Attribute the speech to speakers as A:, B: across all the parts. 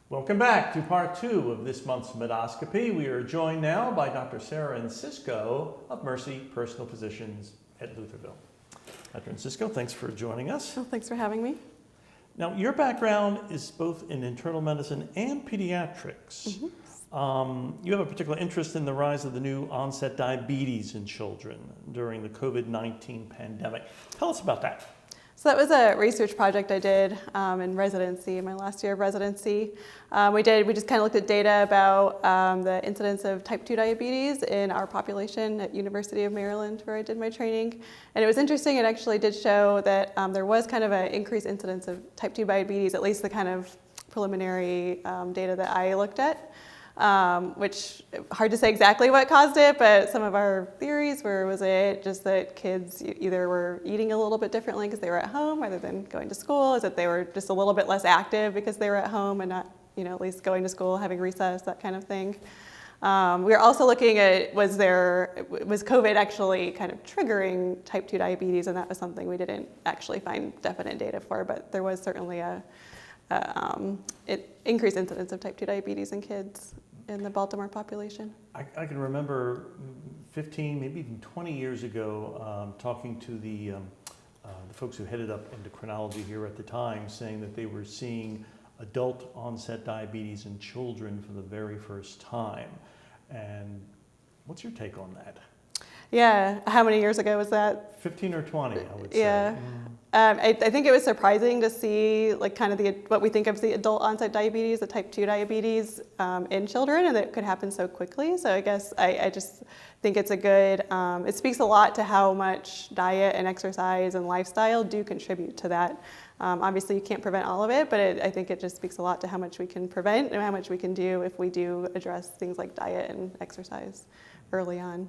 A: Welcome back to part 2 of this month's Medoscopy. We are joined now by Dr. Sara Encisco of Mercy Personal Physicians at Lutherville. Dr. Encisco, thanks for joining us.
B: Well, thanks for having me.
A: Now, your background is both in internal medicine and pediatrics. You have a particular interest in the rise of the new onset diabetes in children during the COVID-19 pandemic. Tell us about that.
B: So that was a research project I did in residency, my last year of residency. We just kind of looked at data about the incidence of type 2 diabetes in our population at University of Maryland, where I did my training. And it was interesting, it actually did show that there was kind of an increased incidence of type 2 diabetes, at least the kind of preliminary data that I looked at. Which hard to say exactly what caused it, but some of our theories was it just that kids either were eating a little bit differently because they were at home rather than going to school? Is that they were just a little bit less active because they were at home and not, at least going to school, having recess, that kind of thing. We were also looking at was COVID actually kind of triggering type 2 diabetes, and that was something we didn't actually find definite data for, but there was certainly a increased incidence of type 2 diabetes in kids in the Baltimore population.
A: I can remember 15, maybe even 20 years ago, talking to the folks who headed up endocrinology here at the time, saying that they were seeing adult onset diabetes in children for the very first time. And what's your take on that?
B: Yeah, how many years ago was that?
A: 15 or 20, I would say.
B: Yeah. I think it was surprising to see kind of what we think of as the adult onset diabetes, the type 2 diabetes in children, and that it could happen so quickly. So I guess I just think it's a good, it speaks a lot to how much diet and exercise and lifestyle do contribute to that. Obviously you can't prevent all of it, but I think it just speaks a lot to how much we can prevent and how much we can do if we do address things like diet and exercise early on.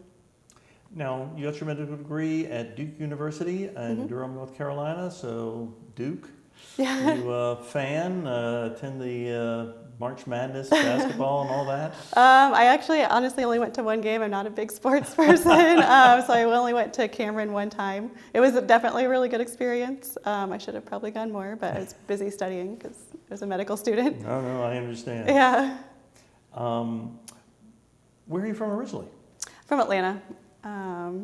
A: Now, you got your medical degree at Duke University in Durham, North Carolina, so Duke.
B: Yeah.
A: You a fan, attend the March Madness basketball and all that?
B: I actually honestly only went to one game. I'm not a big sports person, so I only went to Cameron one time. It was definitely a really good experience. I should have probably gone more, but I was busy studying because I was a medical student.
A: No, I understand.
B: Yeah.
A: Where are you from originally?
B: From Atlanta.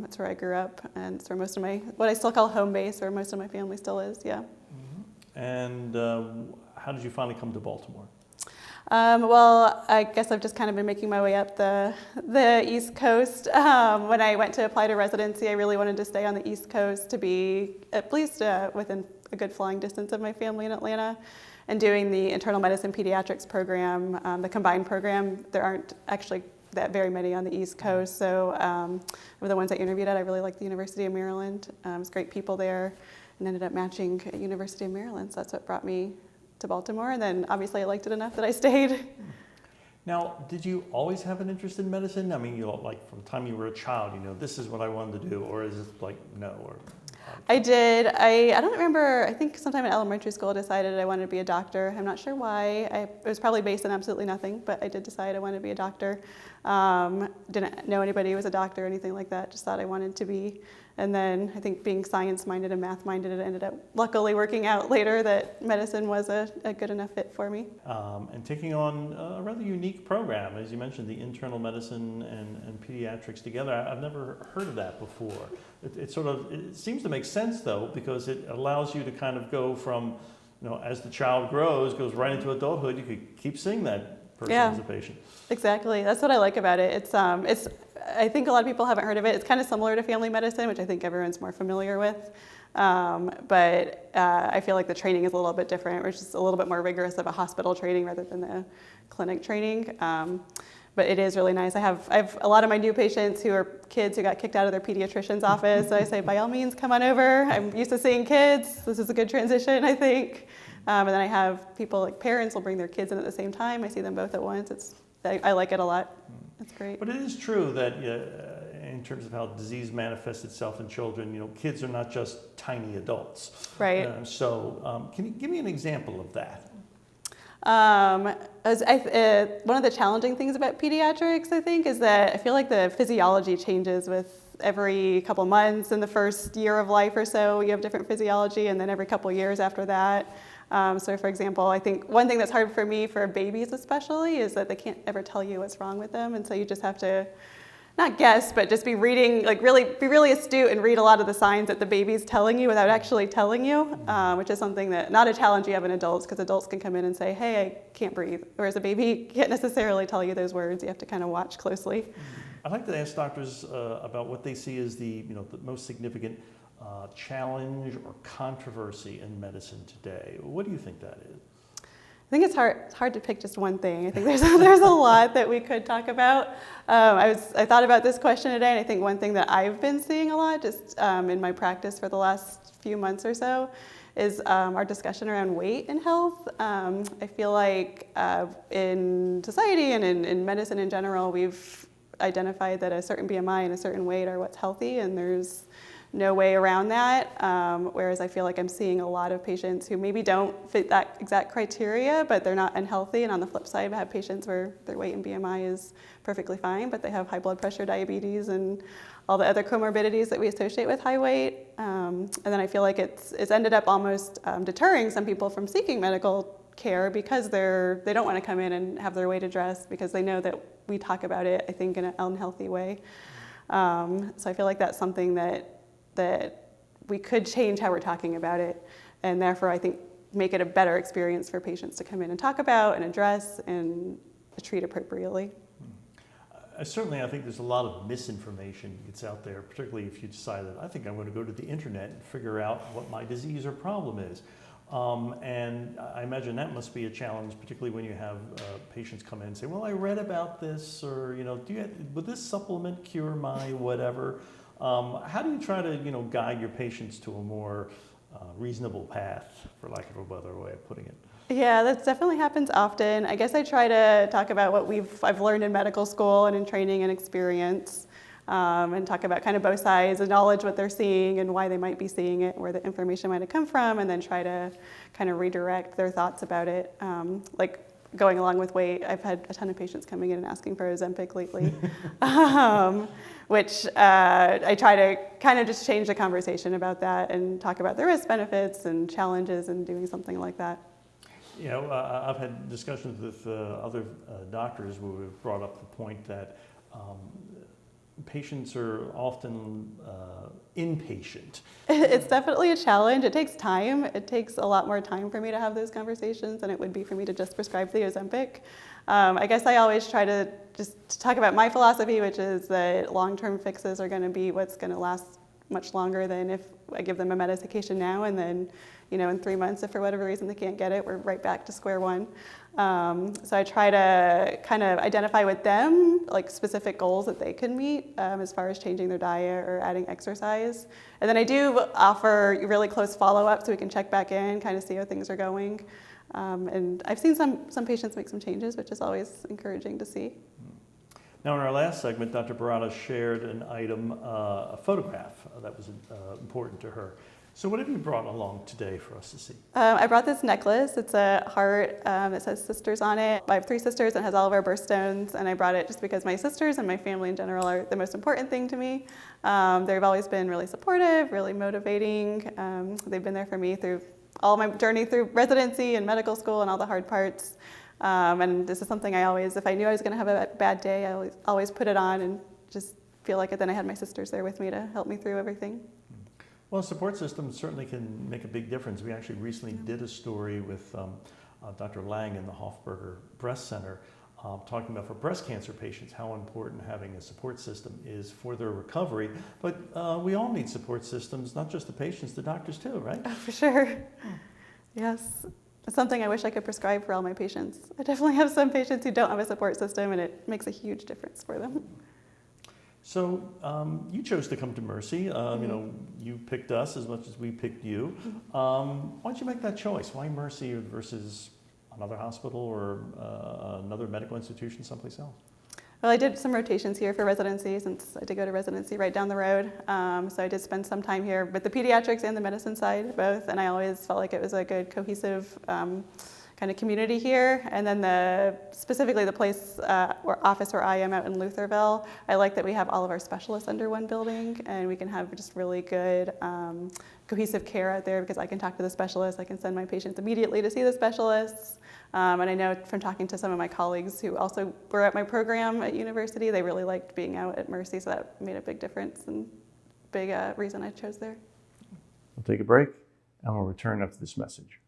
B: That's where I grew up, and it's where most of what I still call home base, where most of my family still is, yeah.
A: And how did you finally come to Baltimore?
B: Well, I guess I've just kind of been making my way up the East Coast. When I went to apply to residency, I really wanted to stay on the East Coast to be at least within a good flying distance of my family in Atlanta. And doing the internal medicine pediatrics program, the combined program, there aren't actually that very many on the East Coast. So of the ones I interviewed at, I really liked the University of Maryland. It's great people there, and ended up matching at University of Maryland. So that's what brought me to Baltimore. And then obviously I liked it enough that I stayed.
A: Now, did you always have an interest in medicine? I mean, like from the time you were a child, this is what I wanted to do, or is it like no? Or
B: I did. I don't remember. I think sometime in elementary school I decided I wanted to be a doctor. I'm not sure why. It was probably based on absolutely nothing, but I did decide I wanted to be a doctor. Didn't know anybody who was a doctor or anything like that. Just thought I wanted to be. And then I think being science-minded and math-minded, it ended up luckily working out later that medicine was a good enough fit for me.
A: And taking on a rather unique program, as you mentioned, the internal medicine and pediatrics together. I've never heard of that before. It seems to make sense though, because it allows you to kind of go from, as the child grows, goes right into adulthood. You could keep seeing that person as a patient.
B: Exactly. That's what I like about it. It's I think a lot of people haven't heard of it. It's kind of similar to family medicine, which I think everyone's more familiar with. But I feel like the training is a little bit different. It's just a little bit more rigorous of a hospital training rather than the clinic training. But it is really nice. I have a lot of my new patients who are kids who got kicked out of their pediatrician's office. So I say, by all means, come on over. I'm used to seeing kids. This is a good transition, I think. And then I have people like parents will bring their kids in at the same time. I see them both at once. I like it a lot. It's great.
A: But it is true that in terms of how disease manifests itself in children, kids are not just tiny adults.
B: Right.
A: So can you give me an example of that?
B: One of the challenging things about pediatrics, I think, is that I feel like the physiology changes with every couple months. In the first year of life or so, you have different physiology, and then every couple years after that. So for example, I think one thing that's hard for me, for babies especially, is that they can't ever tell you what's wrong with them. And so you just have to, not guess, but just be reading, like be really astute and read a lot of the signs that the baby's telling you without actually telling you, which is something that, not a challenge you have in adults, because adults can come in and say, hey, I can't breathe. Whereas a baby can't necessarily tell you those words. You have to kind of watch closely.
A: I'd like to ask doctors about what they see as the most significant challenge or controversy in medicine today. What do you think that is?
B: I think it's hard to pick just one thing. I think there's a lot that we could talk about. I thought about this question today, and I think one thing that I've been seeing a lot just in my practice for the last few months or so is our discussion around weight and health. I feel like in society and in medicine in general, we've identified that a certain BMI and a certain weight are what's healthy, and there's no way around that, whereas I feel like I'm seeing a lot of patients who maybe don't fit that exact criteria, but they're not unhealthy. And on the flip side, I have patients where their weight and BMI is perfectly fine, but they have high blood pressure, diabetes, and all the other comorbidities that we associate with high weight. And then I feel like it's ended up almost deterring some people from seeking medical care because they don't want to come in and have their weight addressed because they know that we talk about it, I think, in an unhealthy way. So I feel like that's something that we could change how we're talking about it, and therefore I think make it a better experience for patients to come in and talk about and address and treat appropriately.
A: Certainly, I think there's a lot of misinformation that's out there, particularly if you decide that I think I'm going to go to the internet and figure out what my disease or problem is. And I imagine that must be a challenge, particularly when you have patients come in and say, well, I read about this, or, would this supplement cure my whatever? How do you try to, guide your patients to a more reasonable path, for lack of a better way of putting it?
B: Yeah, that definitely happens often. I guess I try to talk about what I've learned in medical school and in training and experience, and talk about kind of both sides, acknowledge what they're seeing and why they might be seeing it, where the information might have come from, and then try to kind of redirect their thoughts about it. Like going along with weight, I've had a ton of patients coming in and asking for Ozempic lately, which I try to kind of just change the conversation about that and talk about the risk benefits and challenges in doing something like that.
A: I've had discussions with other doctors who have brought up the point that patients are often impatient.
B: It's definitely a challenge. It takes time. It takes a lot more time for me to have those conversations than it would be for me to just prescribe the Ozempic. I guess I always try to just talk about my philosophy, which is that long-term fixes are going to be what's going to last much longer than if I give them a medication now and then, in 3 months, if for whatever reason they can't get it, we're right back to square one. So I try to kind of identify with them like specific goals that they can meet as far as changing their diet or adding exercise. And then I do offer really close follow-up so we can check back in, kind of see how things are going. And I've seen some patients make some changes, which is always encouraging to see.
A: Now, in our last segment, Dr. Barada shared an item, a photograph that was important to her. So what have you brought along today for us to see?
B: I brought this necklace. It's a heart that says sisters on it. I have 3 sisters and has all of our birthstones, and I brought it just because my sisters and my family in general are the most important thing to me. They've always been really supportive, really motivating. They've been there for me through all my journey through residency and medical school and all the hard parts. And this is something I always, if I knew I was going to have a bad day, I always put it on and just feel like it. Then I had my sisters there with me to help me through everything.
A: Well, support systems certainly can make a big difference. We actually recently did a story with Dr. Lang in the Hofberger Breast Center talking about for breast cancer patients how important having a support system is for their recovery. But we all need support systems, not just the patients, the doctors too, right?
B: Oh, for sure. Yes. It's something I wish I could prescribe for all my patients. I definitely have some patients who don't have a support system, and it makes a huge difference for them.
A: So you chose to come to Mercy. You picked us as much as we picked you. Why'd you make that choice? Why Mercy versus another hospital or another medical institution someplace else?
B: Well, I did some rotations here for residency since I did go to residency right down the road. So I did spend some time here with the pediatrics and the medicine side both, and I always felt like it was a good cohesive kind of community here. And then specifically the place office where I am out in Lutherville, I like that we have all of our specialists under one building, and we can have just really good cohesive care out there, because I can talk to the specialist, I can send my patients immediately to see the specialists. And I know from talking to some of my colleagues who also were at my program at university, they really liked being out at Mercy, so that made a big difference and big reason I chose there.
A: We'll take a break, and we'll return after this message.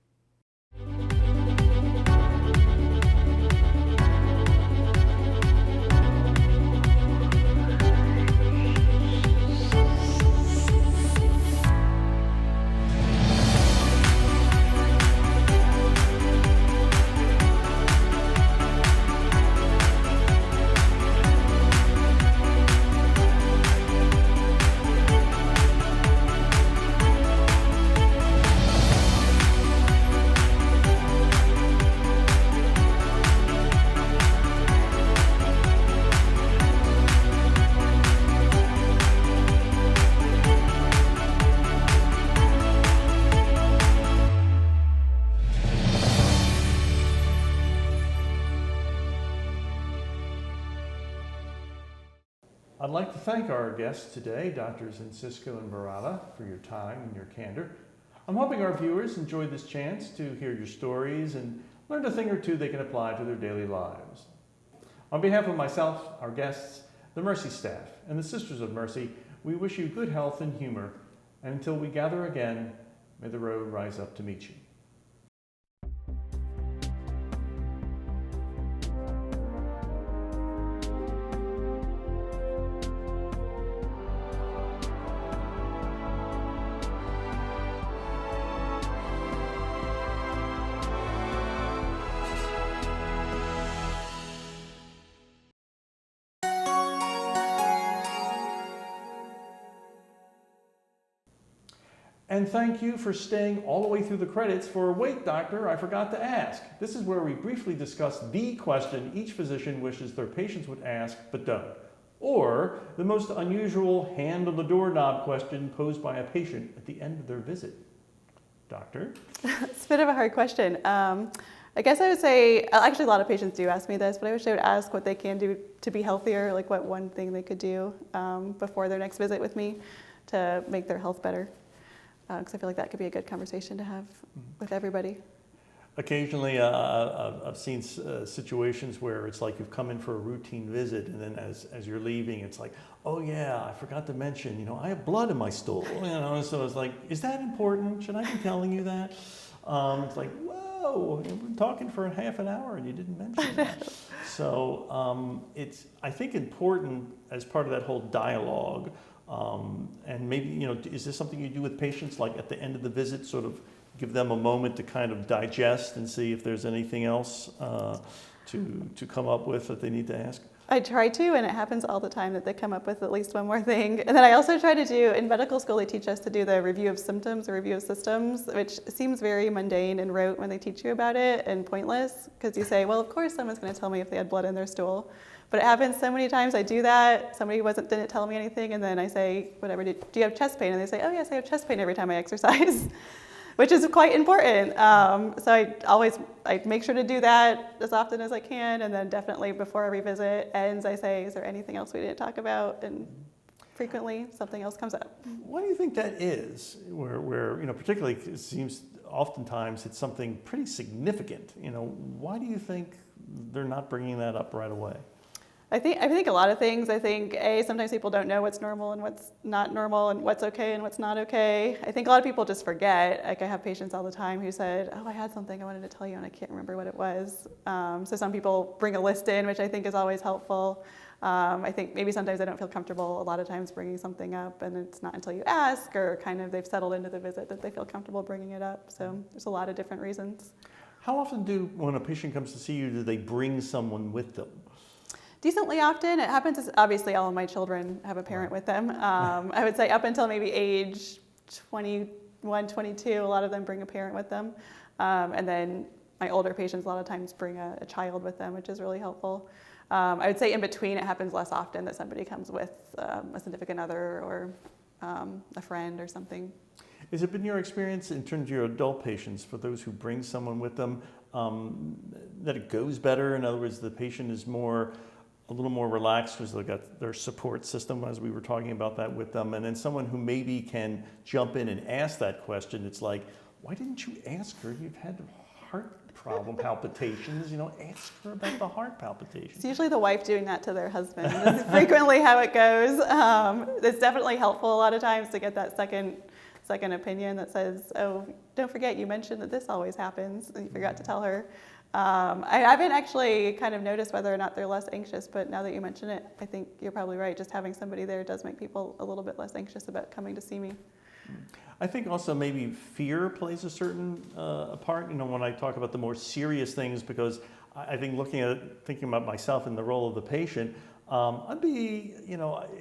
A: I'd like to thank our guests today, Drs. Encisco and Barada, for your time and your candor. I'm hoping our viewers enjoyed this chance to hear your stories and learned a thing or two they can apply to their daily lives. On behalf of myself, our guests, the Mercy staff, and the Sisters of Mercy, we wish you good health and humor, and until we gather again, may the road rise up to meet you. And thank you for staying all the way through the credits for Wait, Doctor, I Forgot to Ask. This is where we briefly discuss the question each physician wishes their patients would ask but don't. Or the most unusual hand on the doorknob question posed by a patient at the end of their visit. Doctor?
B: It's a bit of a hard question. I guess I would say, actually a lot of patients do ask me this, but I wish they would ask what they can do to be healthier, like what one thing they could do before their next visit with me to make their health better. Because I feel like that could be a good conversation to have with everybody.
A: Occasionally, I've seen situations where it's like you've come in for a routine visit, and then as you're leaving, it's like, oh yeah, I forgot to mention, I have blood in my stool. So it's like, is that important? Should I be telling you that? It's like, whoa, we've been talking for half an hour and you didn't mention that. So it's, I think, important as part of that whole dialogue. And maybe, is this something you do with patients, like at the end of the visit, sort of give them a moment to kind of digest and see if there's anything else to come up with that they need to ask?
B: I try to, and it happens all the time that they come up with at least one more thing. And then I also try to do, in medical school, they teach us to do the review of symptoms or review of systems, which seems very mundane and rote when they teach you about it and pointless, because you say, well, of course someone's going to tell me if they had blood in their stool. But it happens so many times I do that, somebody didn't tell me anything, and then I say, whatever, do you have chest pain? And they say, oh yes, I have chest pain every time I exercise, which is quite important. So I make sure to do that as often as I can, and then definitely before every visit ends, I say, is there anything else we didn't talk about? And frequently something else comes up.
A: Why do you think that is? Where particularly it seems oftentimes it's something pretty significant. Why do you think they're not bringing that up right away?
B: I think a lot of things. I think, sometimes people don't know what's normal and what's not normal and what's okay and what's not okay. I think a lot of people just forget. Like, I have patients all the time who said, oh, I had something I wanted to tell you and I can't remember what it was. So some people bring a list in, which I think is always helpful. I think maybe sometimes they don't feel comfortable a lot of times bringing something up, and it's not until you ask or kind of they've settled into the visit that they feel comfortable bringing it up. So there's a lot of different reasons.
A: How often when a patient comes to see you, do they bring someone with them?
B: Decently often. It happens, obviously all of my children have a parent with them. I would say up until maybe age 21, 22, a lot of them bring a parent with them. And then my older patients a lot of times bring a child with them, which is really helpful. I would say in between it happens less often that somebody comes with a significant other or a friend or something.
A: Has it been your experience in terms of your adult patients, for those who bring someone with them, that it goes better? In other words, the patient is a little more relaxed because they've got their support system, as we were talking about that with them. And then someone who maybe can jump in and ask that question, it's like, why didn't you ask her? You've had heart problem palpitations, ask her about the heart palpitations.
B: It's usually the wife doing that to their husband. That's frequently how it goes. It's definitely helpful a lot of times to get that second opinion that says, oh, don't forget you mentioned that this always happens, and you forgot to tell her. I haven't actually kind of noticed whether or not they're less anxious, but now that you mention it, I think you're probably right. Just having somebody there does make people a little bit less anxious about coming to see me.
A: I think also maybe fear plays a certain part, when I talk about the more serious things, because I think thinking about myself in the role of the patient, I'd be,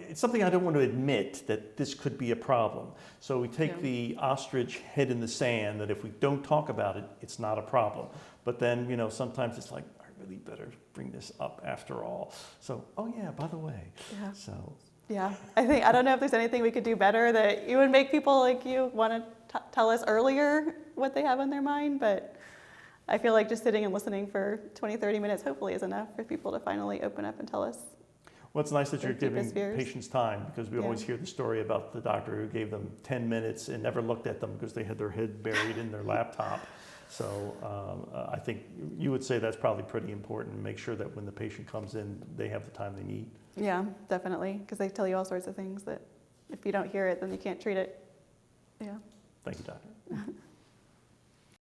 A: it's something I don't want to admit that this could be a problem. So we take the ostrich head in the sand that if we don't talk about it, it's not a problem. But then, sometimes it's like, I really better bring this up after all. So, oh yeah, by the way.
B: Yeah.
A: So.
B: Yeah, I don't know if there's anything we could do better that you would make people like you want to tell us earlier what they have on their mind, but I feel like just sitting and listening for 20, 30 minutes hopefully is enough for people to finally open up and tell us.
A: Well, it's nice that you're giving
B: deepest fears.
A: patients time, because we always hear the story about the doctor who gave them 10 minutes and never looked at them because they had their head buried in their laptop. So I think you would say that's probably pretty important. Make sure that when the patient comes in, they have the time they need.
B: Yeah, definitely, because they tell you all sorts of things that if you don't hear it, then you can't treat it. Yeah.
A: Thank you, doctor.